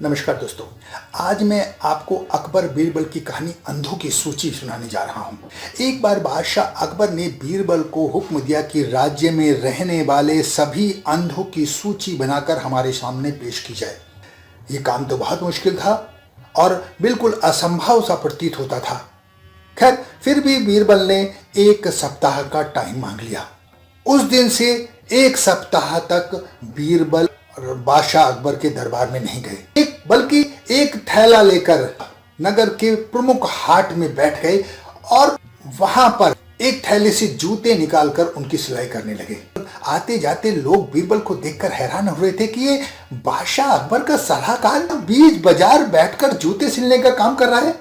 नमस्कार दोस्तों। आज मैं आपको अकबर बीरबल की कहानी अंधों की सूची सुनाने जा रहा हूं। एक बार बादशाह अकबर ने बीरबल को हुक्म दिया कि राज्य में रहने वाले सभी अंधों की सूची बनाकर हमारे सामने पेश की जाए। ये काम तो बहुत मुश्किल था और बिल्कुल असंभव सा प्रतीत होता था। खैर, फिर भी बीरबल ने एक सप्ताह का टाइम मांग लिया। उस दिन से एक सप्ताह तक बीरबल बादशाह अकबर के दरबार में नहीं गए, बल्कि एक थैला लेकर नगर के प्रमुख हाट में बैठ गए और वहां पर एक थैले से जूते निकालकर उनकी सिलाई करने लगे। आते जाते लोग बीरबल को देखकर हैरान हो रहे थे कि ये बादशाह अकबर का सलाहकार बीच बाजार बैठकर जूते सिलने का काम कर रहा है।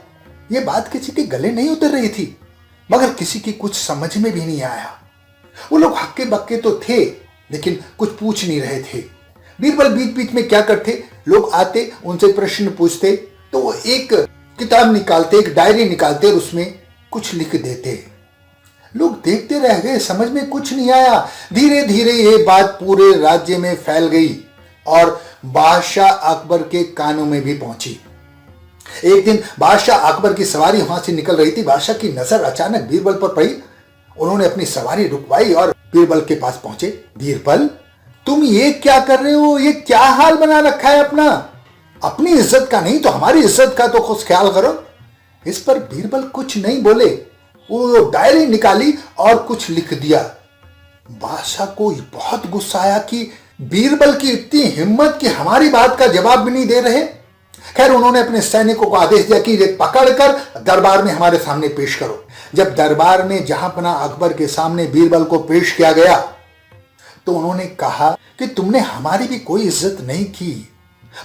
ये बात किसी के गले नहीं उतर रही थी, मगर किसी की कुछ समझ में भी नहीं आया। वो लोग हक्के बक्के तो थे, लेकिन कुछ पूछ नहीं रहे थे। बीरबल बीच बीच में क्या करते, लोग आते उनसे प्रश्न पूछते तो वो एक किताब निकालते, एक डायरी निकालते और उसमें कुछ लिख देते। लोग देखते रह गए, समझ में कुछ नहीं आया। धीरे धीरे ये बात पूरे राज्य में फैल गई और बादशाह अकबर के कानों में भी पहुंची। एक दिन बादशाह अकबर की सवारी वहां से निकल रही थी। बादशाह की नजर अचानक बीरबल पर पड़ी। उन्होंने अपनी सवारी रुकवाई और बीरबल के पास पहुंचे। बीरबल, तुम ये क्या कर रहे हो? ये क्या हाल बना रखा है अपना? अपनी इज्जत का नहीं तो हमारी इज्जत का तो खुद ख्याल करो। इस पर बीरबल कुछ नहीं बोले। वो डायरी निकाली और कुछ लिख दिया। बादशाह को बहुत गुस्सा आया कि बीरबल की इतनी हिम्मत कि हमारी बात का जवाब भी नहीं दे रहे। खैर, उन्होंने अपने सैनिकों को आदेश दिया कि ये पकड़कर दरबार में हमारे सामने पेश करो। जब दरबार में जहांपनाह अकबर के सामने बीरबल को पेश किया गया तो उन्होंने कहा कि तुमने हमारी भी कोई इज्जत नहीं की।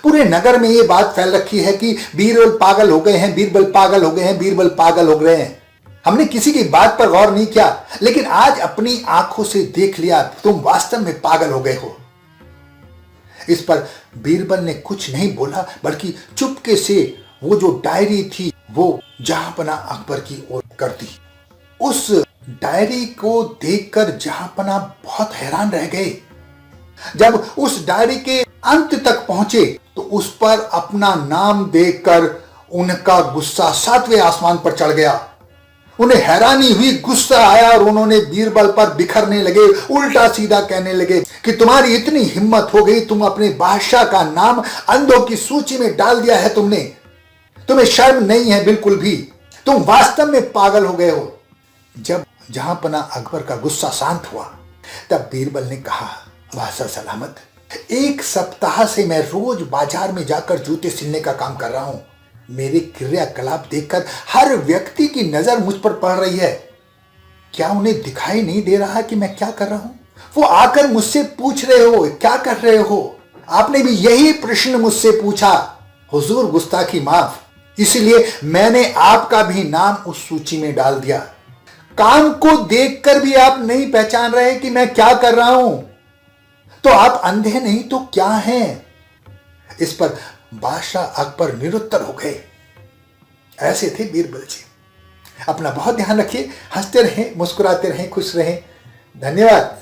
पूरे नगर में ये बात फैल रखी है कि बीरबल पागल हो गए हैं, बीरबल पागल हो गए हैं, बीरबल पागल हो गए हैं। हमने किसी की बात पर गौर नहीं किया, लेकिन आज अपनी आंखों से देख लिया तुम वास्तव में पागल हो गए हो। इस पर बीरबल ने कुछ नहीं बोला, बल्कि चुपके से वो जो डायरी थी वो जहांपनाह अकबर की ओर कर दी। उस डायरी को देखकर जहांपनाह बहुत हैरान रह गए। जब उस डायरी के अंत तक पहुंचे तो उस पर अपना नाम देखकर उनका गुस्सा 7वें आसमान पर चढ़ गया। उन्हें हैरानी हुई, गुस्सा आया और उन्होंने बीरबल पर बिखरने लगे, उल्टा सीधा कहने लगे कि तुम्हारी इतनी हिम्मत हो गई, तुम अपने बादशाह का नाम अंधों की सूची में डाल दिया है तुमने। तुम्हें शर्म नहीं है बिल्कुल भी, तुम वास्तव में पागल हो गए हो। जब जहांपनाह अकबर का गुस्सा शांत हुआ तब बीरबल ने कहा, बादशाह सलामत, एक सप्ताह से मैं रोज बाजार में जाकर जूते सिलने का काम कर रहा हूं। मेरे क्रियाकलाप देखकर हर व्यक्ति की नजर मुझ पर पड़ रही है। क्या उन्हें दिखाई नहीं दे रहा कि मैं क्या कर रहा हूं? वो आकर मुझसे पूछ रहे हो क्या कर रहे हो। आपने भी यही प्रश्न मुझसे पूछा। हुजूर, गुस्ताखी माफ, इसलिए मैंने आपका भी नाम उस सूची में डाल दिया। काम को देखकर भी आप नहीं पहचान रहे कि मैं क्या कर रहा हूं, तो आप अंधे नहीं तो क्या हैं? इस पर बादशाह अकबर निरुत्तर हो गए। ऐसे थे बीरबल जी। अपना बहुत ध्यान रखिए, हंसते रहें, मुस्कुराते रहें, खुश रहें। धन्यवाद।